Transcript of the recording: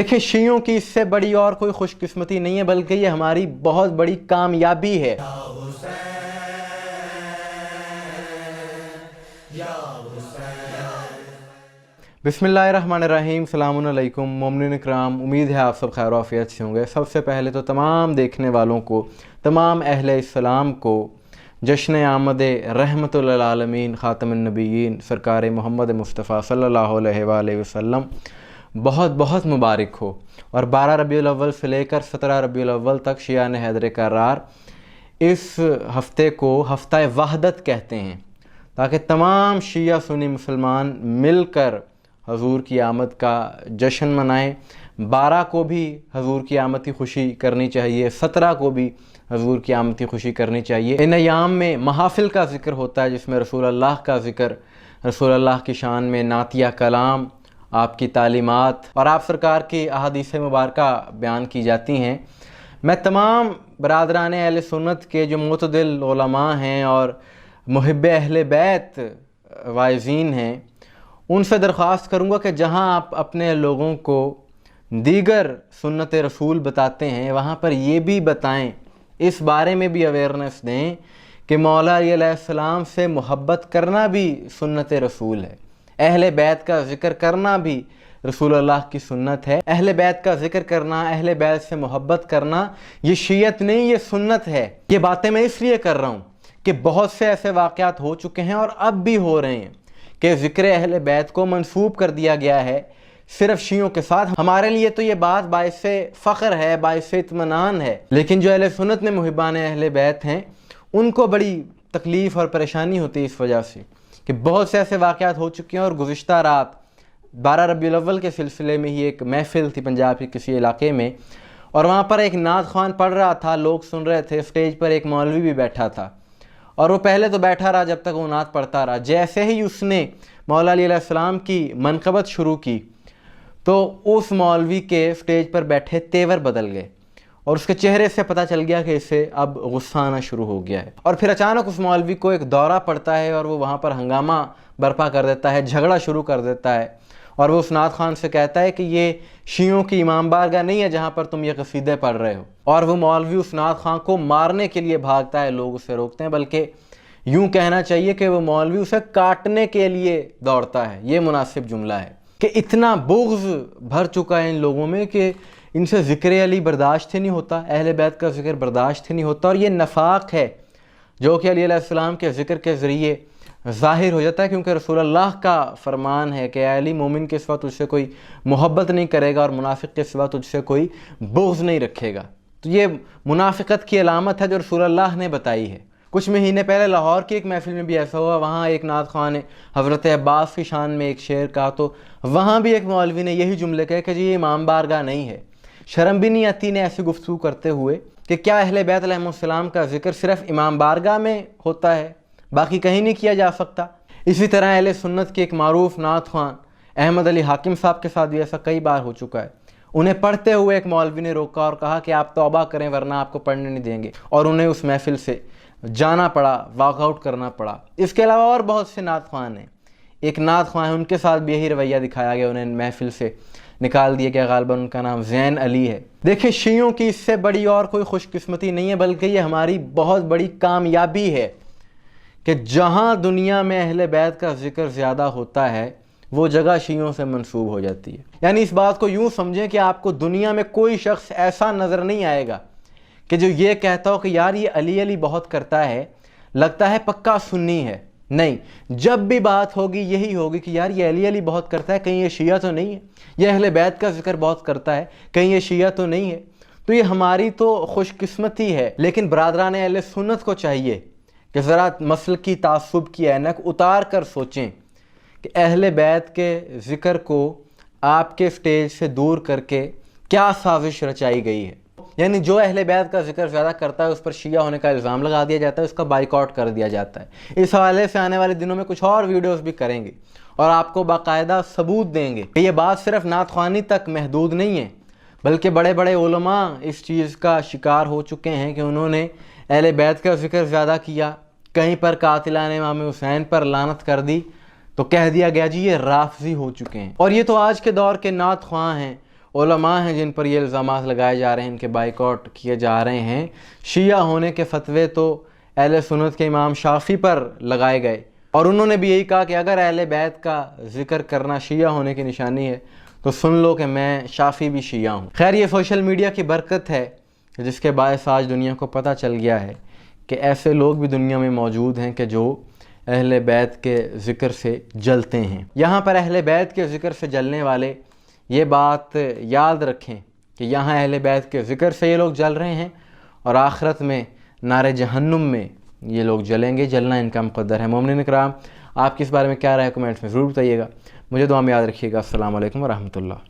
دیکھیں شیعوں کی اس سے بڑی اور کوئی خوش قسمتی نہیں ہے، بلکہ یہ ہماری بہت بڑی کامیابی ہے۔ بسم اللہ الرحمن الرحیم، السلام علیکم مومنین اکرام، امید ہے آپ سب خیر و عافیت سے ہوں گے۔ سب سے پہلے تو تمام دیکھنے والوں کو، تمام اہل اسلام کو جشن آمد رحمت للعالمین خاتم النبیین سرکار محمد مصطفیٰ صلی اللہ علیہ وآلہ وسلم بہت بہت مبارک ہو۔ اور 12 ربیع الاول سے لے کر 17 ربیع الاول تک شیعان حیدر کرار اس ہفتے کو ہفتہ وحدت کہتے ہیں، تاکہ تمام شیعہ سنی مسلمان مل کر حضور کی آمد کا جشن منائیں۔ 12 کو بھی حضور کی آمد کی خوشی کرنی چاہیے، 17 کو بھی حضور کی آمد کی خوشی کرنی چاہیے۔ ان ایام میں محافل کا ذکر ہوتا ہے، جس میں رسول اللہ کا ذکر، رسول اللہ کی شان میں نعتیہ کلام، آپ کی تعلیمات اور آپ سرکار کی احادیث مبارکہ بیان کی جاتی ہیں۔ میں تمام برادران اہل سنت کے جو معتدل علماء ہیں اور محب اہل بیت واعظین ہیں، ان سے درخواست کروں گا کہ جہاں آپ اپنے لوگوں کو دیگر سنت رسول بتاتے ہیں، وہاں پر یہ بھی بتائیں، اس بارے میں بھی اویئرنیس دیں کہ مولا علی علیہ السلام سے محبت کرنا بھی سنت رسول ہے، اہل بیت کا ذکر کرنا بھی رسول اللہ کی سنت ہے۔ اہل بیت کا ذکر کرنا، اہل بیت سے محبت کرنا، یہ شیعت نہیں، یہ سنت ہے۔ یہ باتیں میں اس لیے کر رہا ہوں کہ بہت سے ایسے واقعات ہو چکے ہیں اور اب بھی ہو رہے ہیں کہ ذکر اہل بیت کو منسوب کر دیا گیا ہے صرف شیعوں کے ساتھ۔ ہمارے لیے تو یہ بات باعث فخر ہے، باعث اطمینان ہے، لیکن جو اہل سنت میں محبان اہل بیت ہیں ان کو بڑی تکلیف اور پریشانی ہوتی ہے اس وجہ سے کہ بہت سے ایسے واقعات ہو چکے ہیں۔ اور گزشتہ رات 12 ربیع الاول کے سلسلے میں ہی ایک محفل تھی پنجاب کے کسی علاقے میں، اور وہاں پر ایک نعت خوان پڑھ رہا تھا، لوگ سن رہے تھے، اسٹیج پر ایک مولوی بھی بیٹھا تھا، اور وہ پہلے تو بیٹھا رہا جب تک وہ نعت پڑھتا رہا۔ جیسے ہی اس نے مولا علی علیہ السلام کی منقبت شروع کی تو اس مولوی کے اسٹیج پر بیٹھے تیور بدل گئے، اور اس کے چہرے سے پتہ چل گیا کہ اسے اب غصہ آنا شروع ہو گیا ہے۔ اور پھر اچانک اس مولوی کو ایک دورہ پڑتا ہے اور وہ وہاں پر ہنگامہ برپا کر دیتا ہے، جھگڑا شروع کر دیتا ہے، اور وہ اس نعت خوان سے کہتا ہے کہ یہ شیعوں کی امام بارگاہ نہیں ہے جہاں پر تم یہ قصیدے پڑھ رہے ہو۔ اور وہ مولوی اس نعت خوان کو مارنے کے لیے بھاگتا ہے، لوگ اسے روکتے ہیں، بلکہ یوں کہنا چاہیے کہ وہ مولوی اسے کاٹنے کے لیے دوڑتا ہے، یہ مناسب جملہ ہے کہ اتنا بغض بھر چکا ہے ان لوگوں میں کہ ان سے ذکر علی برداشت ہی نہیں ہوتا، اہل بیت کا ذکر برداشت ہی نہیں ہوتا، اور یہ نفاق ہے جو کہ علی علیہ السلام کے ذکر کے ذریعے ظاہر ہو جاتا ہے، کیونکہ رسول اللہ کا فرمان ہے کہ اے علی، مومن کے سوا تجھ سے کوئی محبت نہیں کرے گا اور منافق کے سوا تجھ سے کوئی بغض نہیں رکھے گا۔ تو یہ منافقت کی علامت ہے جو رسول اللہ نے بتائی ہے۔ کچھ مہینے پہلے لاہور کی ایک محفل میں بھی ایسا ہوا، وہاں ایک نعت خوان نے حضرت عباس کی شان میں ایک شعر کہا، تو وہاں بھی ایک مولوی نے یہی جملے کہے کہ جی یہ امام بارگاہ نہیں ہے۔ شرم بھی نہیں آتی نے ایسی گفتگو کرتے ہوئے کہ کیا اہل بیت علیہ السلام کا ذکر صرف امام بارگاہ میں ہوتا ہے، باقی کہیں نہیں کیا جا سکتا؟ اسی طرح اہل سنت کی ایک معروف نعت خوان احمد علی حاکم صاحب کے ساتھ بھی ایسا کئی بار ہو چکا ہے۔ انہیں پڑھتے ہوئے ایک مولوی نے روکا اور کہا کہ آپ توبہ کریں ورنہ آپ کو پڑھنے نہیں دیں گے، اور انہیں اس محفل سے جانا پڑا، واک آؤٹ کرنا پڑا۔ اس کے علاوہ اور بہت سے نعت خوان ہیں، ایک نعت خوان ہے، ان کے ساتھ بھی یہی رویہ دکھایا گیا، انہیں محفل سے نکال دیا گیا، غالباً ان کا نام زین علی ہے۔ دیکھیں شیعوں کی اس سے بڑی اور کوئی خوش قسمتی نہیں ہے، بلکہ یہ ہماری بہت بڑی کامیابی ہے کہ جہاں دنیا میں اہل بیت کا ذکر زیادہ ہوتا ہے وہ جگہ شیعوں سے منسوب ہو جاتی ہے۔ یعنی اس بات کو یوں سمجھیں کہ آپ کو دنیا میں کوئی شخص ایسا نظر نہیں آئے گا کہ جو یہ کہتا ہو کہ یار یہ علی علی بہت کرتا ہے، لگتا ہے پکا سنی ہے۔ نہیں، جب بھی بات ہوگی یہی ہوگی کہ یار یہ علی علی بہت کرتا ہے، کہیں یہ شیعہ تو نہیں ہے، یہ اہل بیت کا ذکر بہت کرتا ہے، کہیں یہ شیعہ تو نہیں ہے۔ تو یہ ہماری تو خوش قسمتی ہے، لیکن برادران اہل سنت کو چاہیے کہ ذرا مسلکی تعصب کی اینک اتار کر سوچیں کہ اہل بیت کے ذکر کو آپ کے سٹیج سے دور کر کے کیا سازش رچائی گئی ہے۔ یعنی جو اہل بیت کا ذکر زیادہ کرتا ہے اس پر شیعہ ہونے کا الزام لگا دیا جاتا ہے، اس کا بائیکاٹ کر دیا جاتا ہے۔ اس حوالے سے آنے والے دنوں میں کچھ اور ویڈیوز بھی کریں گے اور آپ کو باقاعدہ ثبوت دیں گے کہ یہ بات صرف نعت خوانی تک محدود نہیں ہے، بلکہ بڑے بڑے علماء اس چیز کا شکار ہو چکے ہیں کہ انہوں نے اہل بیت کا ذکر زیادہ کیا، کہیں پر قاتلان امام حسین پر لعنت کر دی تو کہہ دیا گیا جی یہ رافضی ہو چکے ہیں۔ اور یہ تو آج کے دور کے نعت خواں ہیں، علماء ہیں جن پر یہ الزامات لگائے جا رہے ہیں، ان کے بائیکاٹ کیے جا رہے ہیں۔ شیعہ ہونے کے فتوے تو اہل سنت کے امام شافعی پر لگائے گئے، اور انہوں نے بھی یہی کہا کہ اگر اہل بیت کا ذکر کرنا شیعہ ہونے کی نشانی ہے تو سن لو کہ میں شافعی بھی شیعہ ہوں۔ خیر، یہ سوشل میڈیا کی برکت ہے جس کے باعث آج دنیا کو پتہ چل گیا ہے کہ ایسے لوگ بھی دنیا میں موجود ہیں کہ جو اہل بیت کے ذکر سے جلتے ہیں۔ یہاں پر اہل بیت کے ذکر سے جلنے والے یہ بات یاد رکھیں کہ یہاں اہل بیت کے ذکر سے یہ لوگ جل رہے ہیں، اور آخرت میں نار جہنم میں یہ لوگ جلیں گے، جلنا ان کا مقدر ہے۔ مومنین کرام، آپ کی اس بارے میں کیا رائے ہے؟ کمنٹس میں ضرور بتائیے گا۔ مجھے دعا میں یاد رکھیے گا۔ السلام علیکم ورحمۃ اللہ۔